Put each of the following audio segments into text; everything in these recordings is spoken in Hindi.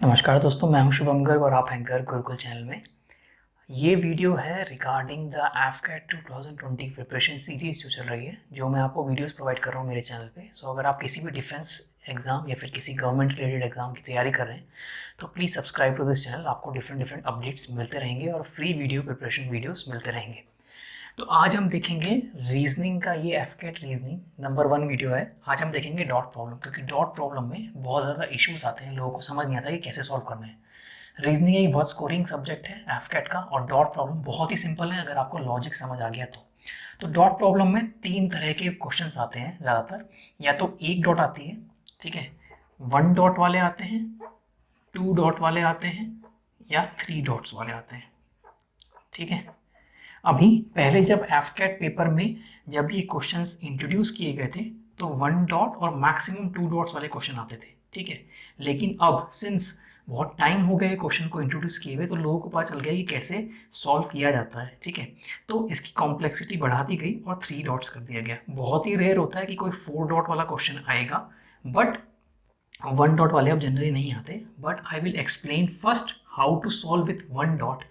नमस्कार दोस्तों, मैं हूं शुभम गर्ग और आप हैं गर्ग गुरुकुल चैनल में। ये वीडियो है रिगार्डिंग द एफकेट 2020 प्रिपरेशन सीरीज जो चल रही है, जो मैं आपको वीडियोस प्रोवाइड कर रहा हूँ मेरे चैनल पे। सो अगर आप किसी भी डिफेंस एग्जाम या फिर किसी गवर्नमेंट रिलेटेड एग्जाम की तैयारी कर रहे हैं तो please subscribe to this channel. आपको डिफरेंट डिफरेंट अपडेट्स मिलते रहेंगे और फ्री वीडियो प्रिपरेशन वीडियोज़ मिलते रहेंगे। तो आज हम देखेंगे रीजनिंग का, ये एफकेट रीजनिंग नंबर 1 वीडियो है। आज हम देखेंगे डॉट प्रॉब्लम, क्योंकि डॉट प्रॉब्लम में बहुत ज़्यादा इश्यूज आते हैं, लोगों को समझ नहीं आता कि कैसे सॉल्व करना है। रीजनिंग एक बहुत स्कोरिंग सब्जेक्ट है एफकेट का, और डॉट प्रॉब्लम बहुत ही सिंपल है अगर आपको लॉजिक समझ आ गया तो डॉट प्रॉब्लम में 3 तरह के क्वेश्चंस आते हैं ज़्यादातर। या तो एक डॉट आती है, ठीक है, 1 डॉट वाले आते हैं, 2 डॉट वाले आते हैं, या 3 डॉट्स वाले आते हैं, ठीक है। अभी पहले जब एफकेट पेपर में जब ये क्वेश्चंस इंट्रोड्यूस किए गए थे तो 1 डॉट और मैक्सिमम 2 डॉट्स वाले क्वेश्चन आते थे, ठीक है। लेकिन अब सिंस बहुत टाइम हो गया क्वेश्चन को इंट्रोड्यूस किए हुए, तो लोगों को पता चल गया कि कैसे सॉल्व किया जाता है, ठीक है। तो इसकी कॉम्प्लेक्सिटी बढ़ा दी गई और 3 डॉट्स कर दिया गया। बहुत ही रेयर होता है कि कोई 4 डॉट वाला क्वेश्चन आएगा, बट 1 डॉट वाले अब जनरली नहीं आते। But I will explain first how to solve with 1 dot.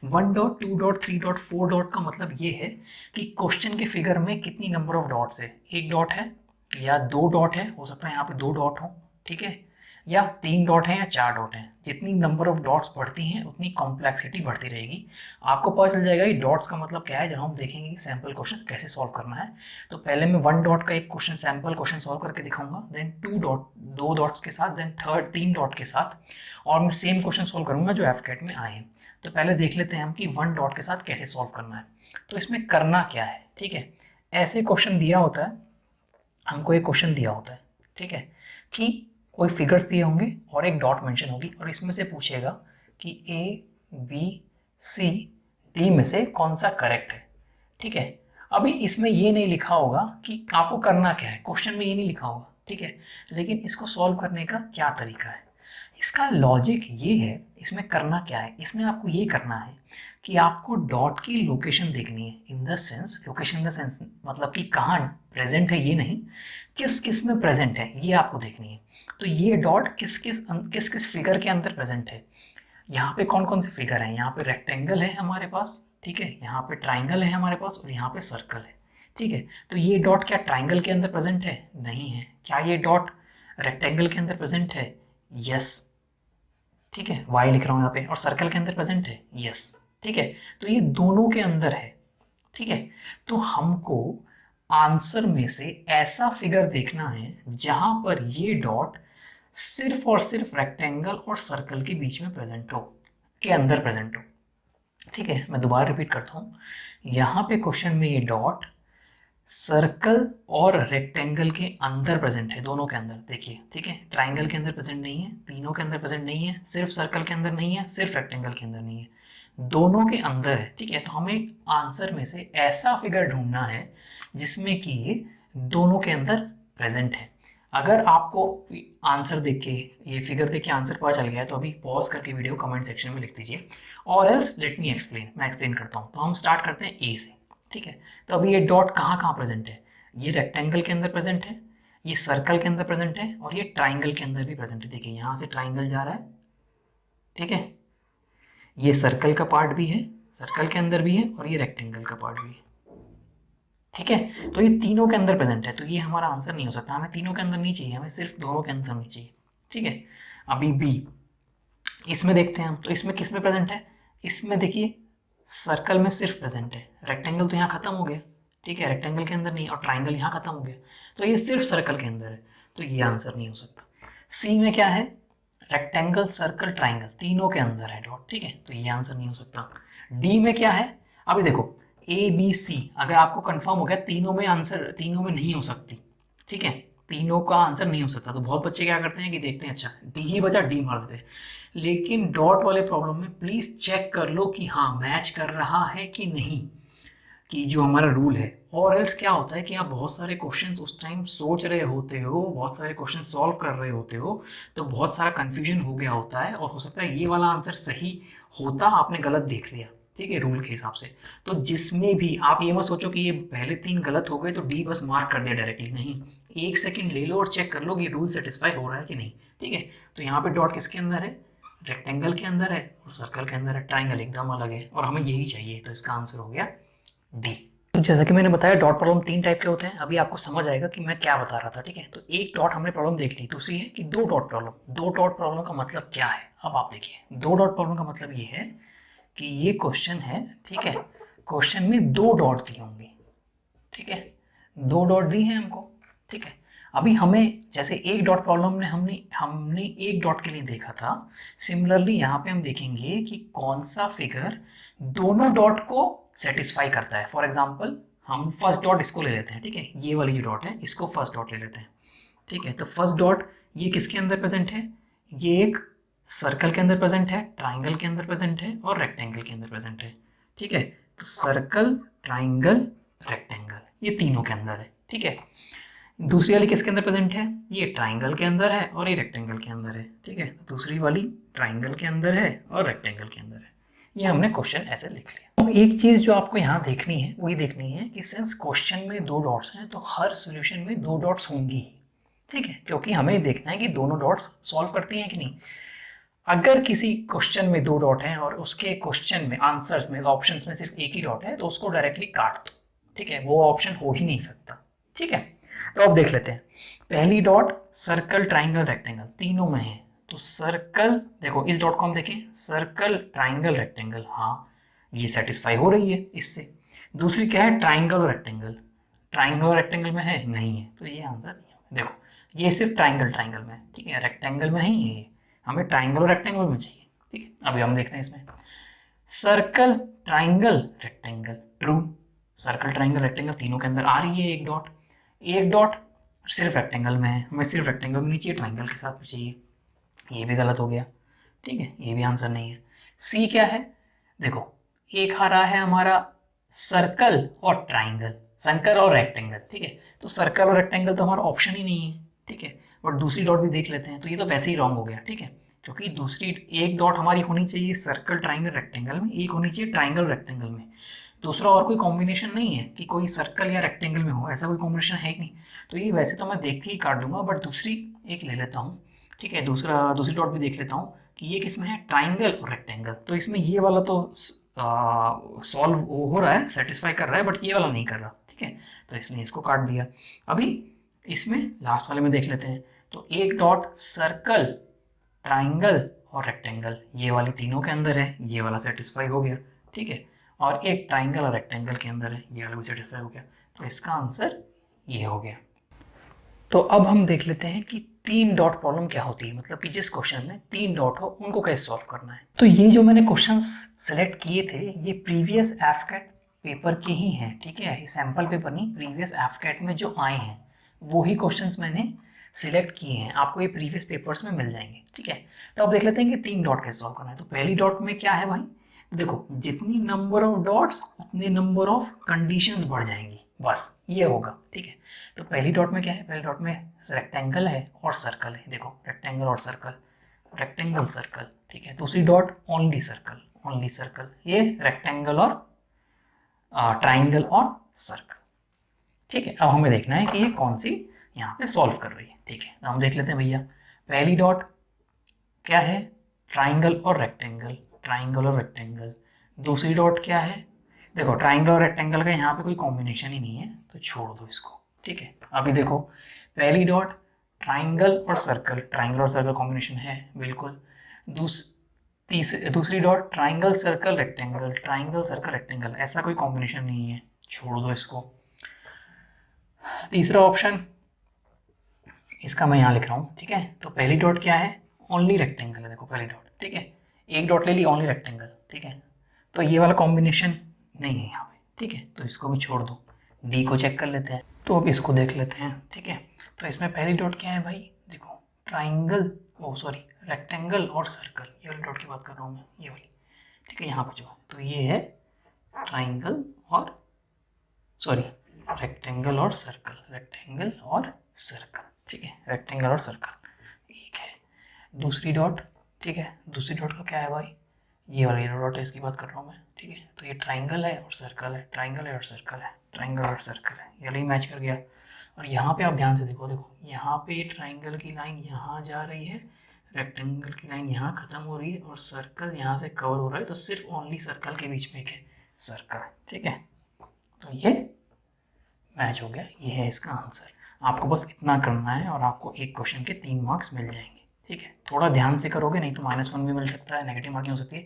1 dot, 2 dot, 3 dot, 4 dot का मतलब ये है कि क्वेश्चन के फिगर में कितनी नंबर ऑफ डॉट्स है। 1 डॉट है या 2 डॉट है, हो सकता है यहाँ पे 2 डॉट हो, ठीक है, या 3 डॉट है या 4 डॉट है। जितनी नंबर ऑफ डॉट्स बढ़ती हैं उतनी कॉम्प्लेक्सिटी बढ़ती रहेगी। आपको पता चल जाएगा कि डॉट्स का मतलब क्या है जब हम देखेंगे सैम्पल क्वेश्चन कैसे सॉल्व करना है। तो पहले मैं 1 डॉट का एक क्वेश्चन, सैम्पल क्वेश्चन सॉल्व करके दिखाऊंगा, देन 2 डॉट, 2 डॉट्स के साथ, देन थर्ड 3 डॉट के साथ, और मैं सेम क्वेश्चन सॉल्व करूंगा जो एफकेट में आए हैं। तो पहले देख लेते हैं हम कि 1 डॉट के साथ कैसे सॉल्व करना है। तो इसमें करना क्या है, ठीक है। ऐसे क्वेश्चन दिया होता है, हमको एक क्वेश्चन दिया होता है, ठीक है, कि कोई फिगर्स दिए होंगे और एक डॉट मेंशन होगी, और इसमें से पूछेगा कि ए, बी, सी, डी में से कौन सा करेक्ट है, ठीक है। अभी इसमें ये नहीं लिखा होगा कि आपको करना क्या है, क्वेश्चन में ये नहीं लिखा होगा, ठीक है। लेकिन इसको सॉल्व करने का क्या तरीका है, इसका लॉजिक ये है। इसमें करना क्या है, इसमें आपको ये करना है कि आपको डॉट की लोकेशन देखनी है। In the sense, location in the sense मतलब कि कहाँ प्रेजेंट है, ये नहीं, किस किस में प्रेजेंट है ये आपको देखनी है। तो ये डॉट किस किस फिगर के अंदर प्रेजेंट है। यहाँ पे कौन कौन से फिगर हैं, यहाँ पे रेक्टेंगल है हमारे पास, ठीक है, यहाँ पे ट्राइंगल है हमारे पास, और यहाँ पे सर्कल है, ठीक है। तो ये डॉट क्या ट्राइंगल के अंदर प्रेजेंट है? नहीं है। क्या ये डॉट रेक्टेंगल के अंदर प्रेजेंट है? यस, ठीक है, वाई लिख रहा हूँ यहाँ पे, और सर्कल के अंदर प्रेजेंट है? यस, ठीक है। तो ये दोनों के अंदर है, ठीक है। तो हमको आंसर में से ऐसा फिगर देखना है जहां पर ये डॉट सिर्फ और सिर्फ रेक्टेंगल और सर्कल के बीच में प्रेजेंट हो, के अंदर प्रेजेंट हो, ठीक है। मैं दोबारा रिपीट करता हूँ, यहाँ पे क्वेश्चन में ये डॉट सर्कल और रेक्टेंगल के अंदर प्रेजेंट है, दोनों के अंदर देखिए, ठीक है। ट्राइंगल के अंदर प्रेजेंट नहीं है, तीनों के अंदर प्रेजेंट नहीं है, सिर्फ सर्कल के अंदर नहीं है, सिर्फ रेक्टेंगल के अंदर नहीं है, दोनों के अंदर है, ठीक है। तो हमें आंसर में से ऐसा फिगर ढूंढना है जिसमें कि ये दोनों के अंदर प्रेजेंट है। अगर आपको आंसर देख के, ये फिगर देख के आंसर पता चल गया है तो अभी पॉज करके वीडियो कमेंट सेक्शन में लिख दीजिए, और एल्स लेट मी एक्सप्लेन, मैं एक्सप्लेन करता हूँ। तो हम स्टार्ट करते हैं ए से, ठीक है। तो अभी ये डॉट कहाँ कहाँ प्रेजेंट है, ये रेक्टेंगल के अंदर प्रेजेंट है, ये सर्कल के अंदर प्रेजेंट है, और ये ट्राइंगल के अंदर भी प्रेजेंट है। देखिए यहाँ से ट्राइंगल जा रहा है, ठीक है, ये सर्कल का पार्ट भी है, सर्कल के अंदर भी है, और ये रेक्टेंगल का पार्ट भी है, ठीक है। तो ये तीनों के अंदर प्रेजेंट है, तो ये हमारा आंसर नहीं हो सकता। हमें तीनों के अंदर नहीं चाहिए, हमें सिर्फ दोनों के अंदर नहीं चाहिए, ठीक है। अभी बी, इसमें देखते हैं हम, तो इसमें किस में प्रेजेंट है, इसमें देखिए सर्कल में सिर्फ प्रेजेंट है, रेक्टेंगल तो यहाँ खत्म हो गया, ठीक है, रेक्टेंगल के अंदर नहीं, और ट्राइंगल यहाँ खत्म हो गया, तो ये सिर्फ सर्कल के अंदर है, तो ये आंसर नहीं हो सकता। सी में क्या है, रेक्टेंगल, सर्कल, ट्राइंगल तीनों के अंदर है डॉट, ठीक है, तो ये आंसर नहीं हो सकता। डी में क्या है, अभी देखो ए बी सी, अगर आपको कंफर्म हो गया तीनों में आंसर, तीनों में नहीं हो सकती, ठीक है, तीनों का आंसर नहीं हो सकता, तो बहुत बच्चे क्या करते हैं कि देखते हैं अच्छा डी ही बचा, डी मार देते हैं। लेकिन डॉट वाले प्रॉब्लम में प्लीज चेक कर लो कि हाँ मैच कर रहा है कि नहीं, कि जो हमारा रूल है। और एल्स क्या होता है कि आप बहुत सारे क्वेश्चंस उस टाइम सोच रहे होते हो, बहुत सारे क्वेश्चन सॉल्व कर रहे होते हो, तो बहुत सारा कंफ्यूजन हो गया होता है, और हो सकता है ये वाला आंसर सही होता, आपने गलत देख लिया, ठीक है, रूल के हिसाब से। तो जिसमें भी आप ये मत सोचो कि ये पहले 3 गलत हो गए तो डी बस मार्क कर दिया डायरेक्टली, नहीं, 1 सेकंड ले लो और चेक कर लो कि रूल सेटिस्फाई हो रहा है कि नहीं, ठीक है। तो यहाँ पे डॉट किसके अंदर है, रेक्टेंगल के अंदर है और सर्कल के अंदर है, ट्राइंगल एकदम अलग है और हमें यही चाहिए, तो इसका आंसर हो गया डी। तो जैसा कि मैंने बताया डॉट प्रॉब्लम 3 टाइप के होते हैं, अभी आपको समझ आएगा कि मैं क्या बता रहा था, ठीक है। तो एक डॉट हमने प्रॉब्लम देख ली, दूसरी है कि दो डॉट प्रॉब्लम। दो डॉट प्रॉब्लम का मतलब क्या है, अब आप देखिए। दो डॉट प्रॉब्लम का मतलब ये है कि ये क्वेश्चन है, ठीक है, क्वेश्चन में दो डॉट दी होंगी, ठीक है, दो डॉट दी हैं हमको, ठीक है। अभी हमें जैसे एक डॉट प्रॉब्लम में हमने हमने एक डॉट के लिए देखा था, सिमिलरली यहाँ पे हम देखेंगे कि कौन सा फिगर दोनों डॉट को सेटिस्फाई करता है। फॉर एग्जांपल हम फर्स्ट डॉट इसको ले लेते हैं, ठीक है, ये वाली जो डॉट है इसको फर्स्ट डॉट ले लेते हैं, ठीक है। तो फर्स्ट डॉट ये किसके अंदर प्रेजेंट है, ये एक सर्कल के अंदर प्रेजेंट है, ट्राइंगल के अंदर प्रेजेंट है और रेक्टेंगल के अंदर प्रेजेंट है, ठीक है। तो सर्कल, ट्राइंगल, रेक्टेंगल ये तीनों के अंदर है, ठीक है। दूसरी वाली किसके अंदर प्रेजेंट है, ये ट्राइंगल के अंदर है और ये रेक्टेंगल के अंदर है, ठीक है। दूसरी वाली ट्राइंगल के अंदर है और रेक्टेंगल के अंदर है। ये हमने क्वेश्चन ऐसे लिख लिया। तो एक चीज जो आपको यहाँ देखनी है वही देखनी है कि सिंस क्वेश्चन में दो डॉट्स हैं तो हर सॉल्यूशन में दो डॉट्स होंगी ही, ठीक है, क्योंकि हमें देखना है कि दोनों डॉट्स सॉल्व करती हैं कि नहीं। अगर किसी क्वेश्चन में दो डॉट हैं और उसके क्वेश्चन में आंसर्स में ऑप्शंस में सिर्फ एक ही डॉट है तो उसको डायरेक्टली काट दो, ठीक है, वो ऑप्शन हो ही नहीं सकता, ठीक है। तो अब देख लेते हैं। पहली डॉट सर्कल, ट्राइंगल, रेक्टेंगल तीनों में है, तो सर्कल, देखो इस डॉट को हम देखें, सर्कल, ट्राइंगल, रेक्टेंगल, हाँ ये सेटिस्फाई हो रही है इससे। दूसरी क्या है, ट्राइंगल, रेक्टेंगल, ट्राइंगल रेक्टेंगल में है नहीं है, तो ये आंसर नहीं है। देखो ये सिर्फ ट्राइंगल ट्राइंगल में है, ठीक है, रेक्टेंगल में नहीं है ये, हमें ट्राइंगल और रेक्टेंगल में चाहिए, ठीक है। अभी हम देखते हैं इसमें circle, triangle, rectangle, true. Circle, triangle, rectangle तीनों के अंदर आ रही है एक डॉट। एक डॉट सिर्फ रेक्टेंगल में है, हमें सिर्फ रेक्टेंगल में नहीं चाहिए, ट्राइंगल के साथ भी चाहिए, ये भी गलत हो गया, ठीक है, ये भी आंसर नहीं है। सी क्या है, देखो एक आ रहा है हमारा सर्कल और ट्राइंगल, सर्कल और रेक्टेंगल, ठीक है। तो सर्कल और रेक्टेंगल तो हमारा ऑप्शन ही नहीं है, ठीक है। और दूसरी डॉट भी देख लेते हैं, तो ये तो वैसे ही रॉन्ग हो गया, ठीक है, क्योंकि दूसरी एक डॉट हमारी होनी चाहिए सर्कल, ट्राइंगल, रेक्टेंगल में, एक होनी चाहिए ट्राइंगल, रेक्टेंगल में। दूसरा और कोई कॉम्बिनेशन नहीं है कि कोई सर्कल या रेक्टेंगल में हो, ऐसा कोई कॉम्बिनेशन है ही नहीं। तो ये वैसे तो मैं देख के ही काट दूंगा, बट दूसरी एक ले लेता हूँ, ठीक है, दूसरी डॉट भी देख लेता हूँ कि ये किस में है, ट्राइंगल और रेक्टेंगल। तो इसमें ये वाला तो सॉल्व हो रहा है, सेटिस्फाई कर रहा है, बट ये वाला नहीं कर रहा, ठीक है, तो इसने इसको काट दिया। अभी इसमें लास्ट वाले में देख लेते हैं, तो एक डॉट सर्कल, ट्राइंगल और रेक्टेंगल ये वाली तीनों के अंदर है, ये वाला सेटिस्फाई हो गया, ठीक है। और एक ट्राइंगल और रेक्टेंगल के अंदर है, ये वाला भी सेटिस्फाई हो गया, तो इसका आंसर ये हो गया। तो अब हम देख लेते हैं कि तीन डॉट प्रॉब्लम क्या होती है, मतलब कि जिस क्वेश्चन में तीन डॉट हो उनको कैसे सॉल्व करना है। तो ये जो मैंने क्वेश्चंस सेलेक्ट किए थे ये प्रीवियस एफकेट पेपर के ही हैं, ठीक है, ये सैम्पल पेपर नहीं, प्रीवियस एफकेट में जो आए हैं वो ही क्वेश्चंस मैंने सिलेक्ट किए हैं, आपको ये प्रीवियस पेपर्स में मिल जाएंगे, ठीक है। तो अब देख लेते हैं कि तीन डॉट कैसे सॉल्व करना है। तो पहली डॉट में क्या है भाई, देखो जितनी नंबर ऑफ डॉट्स उतने नंबर ऑफ कंडीशंस बढ़ जाएंगी, बस ये होगा, ठीक है। तो पहली डॉट में क्या है, पहली डॉट में रेक्टेंगल है और सर्कल है, देखो रेक्टेंगल और सर्कल, रेक्टेंगल सर्कल, ठीक है। दूसरी dot only circle, only circle, ये रेक्टेंगल और ट्राइंगल और सर्कल, ठीक है। अब हमें देखना है कि ये कौन सी यहाँ पे सॉल्व कर रही है, ठीक है। तो हम देख लेते हैं भैया, पहली डॉट क्या है, ट्राइंगल और रेक्टेंगल, ट्राइंगल और रेक्टेंगल। दूसरी डॉट क्या है, देखो ट्राइंगल और रेक्टेंगल का यहाँ पे कोई कॉम्बिनेशन ही नहीं है, तो छोड़ दो इसको, ठीक है। अभी देखो पहली डॉट ट्राइंगल और सर्कल, ट्राइंगल और सर्कल कॉम्बिनेशन है बिल्कुल। दूसरी dot triangle, circle, rectangle, triangle, circle, rectangle, ऐसा कोई कॉम्बिनेशन नहीं है, छोड़ दो इसको। तीसरा ऑप्शन इसका मैं यहाँ लिख रहा हूँ, ठीक है। तो पहली डॉट क्या है, ओनली रेक्टेंगल है, देखो पहली डॉट, ठीक है, एक डॉट ले ली, ओनली रेक्टेंगल, ठीक है। तो ये वाला कॉम्बिनेशन नहीं है यहाँ पे, ठीक है, तो इसको भी छोड़ दो। डी को चेक कर लेते हैं, तो अब इसको देख लेते हैं, ठीक है। तो इसमें पहली डॉट क्या है भाई, देखो ट्राइंगल, ओ सॉरी रेक्टेंगल और सर्कल, ये वाली डॉट की बात कर रहा हूँ मैं, ये वाली, ठीक है, यहाँ पे जो है तो ये है ट्राइंगल और सॉरी रेक्टेंगल और सर्कल, रेक्टेंगल और सर्कल, ठीक है, रेक्टेंगल और सर्कल एक है। दूसरी डॉट, ठीक है, दूसरी डॉट का क्या है भाई, ये वाला ये डॉट है, इसकी बात कर रहा हूँ मैं, ठीक है। तो ये ट्राइंगल है और सर्कल है, ट्राइंगल है और सर्कल है, ट्राइंगल और सर्कल है, ये मैच कर गया। और यहाँ पे आप ध्यान से देखो, देखो यहाँ पे ट्राइंगल की लाइन यहाँ जा रही है, रेक्टेंगल की लाइन यहाँ खत्म हो रही है और सर्कल यहाँ से कवर हो रहा है, तो सिर्फ ओनली सर्कल के बीच में एक है सर्कल, ठीक है। तो ये मैच हो गया, ये है इसका आंसर। आपको बस इतना करना है और आपको एक क्वेश्चन के 3 मार्क्स मिल जाएंगे, ठीक है। थोड़ा ध्यान से करोगे, नहीं तो -1 भी मिल सकता है, नेगेटिव मार्किंग हो सकती है।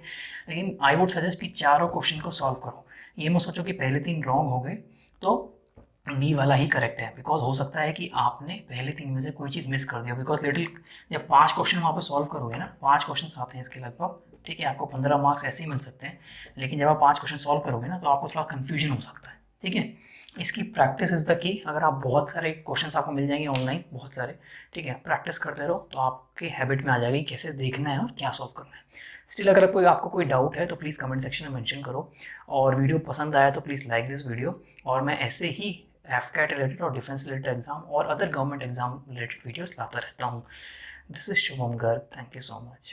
लेकिन आई वुड सजेस्ट कि चारों क्वेश्चन को सॉल्व करो। ये मत सोचो कि पहले 3 रॉन्ग हो गए तो बी वाला ही करेक्ट है, बिकॉज हो सकता है कि आपने पहले 3 में से कोई चीज़ मिस कर दिया। बिकॉज लिटिल जब 5 क्वेश्चन वहाँ पर सॉल्व करोगे ना, 5 क्वेश्चन आते हैं इसके लगभग, ठीक है। आपको 15 मार्क्स ऐसे ही मिल सकते हैं। लेकिन जब आप 5 क्वेश्चन सॉल्व करोगे ना, तो आपको थोड़ा कन्फ्यूजन हो सकता है, ठीक है। इसकी प्रैक्टिस इज़ द की। अगर आप बहुत सारे क्वेश्चंस आपको मिल जाएंगे ऑनलाइन, बहुत सारे, ठीक है, प्रैक्टिस करते रहो तो आपके हैबिट में आ जाएगी कैसे देखना है और क्या सॉल्व करना है। स्टिल अगर आपको कोई डाउट है तो प्लीज़ कमेंट सेक्शन में मेंशन करो, और वीडियो पसंद आया तो प्लीज़ लाइक दिस वीडियो। और मैं ऐसे ही एफकैट रिलेटेड और डिफेंस रिलेटेड एग्जाम और other government exam related videos लाता रहता हूँ। This is Shubham Garg, thank you so much.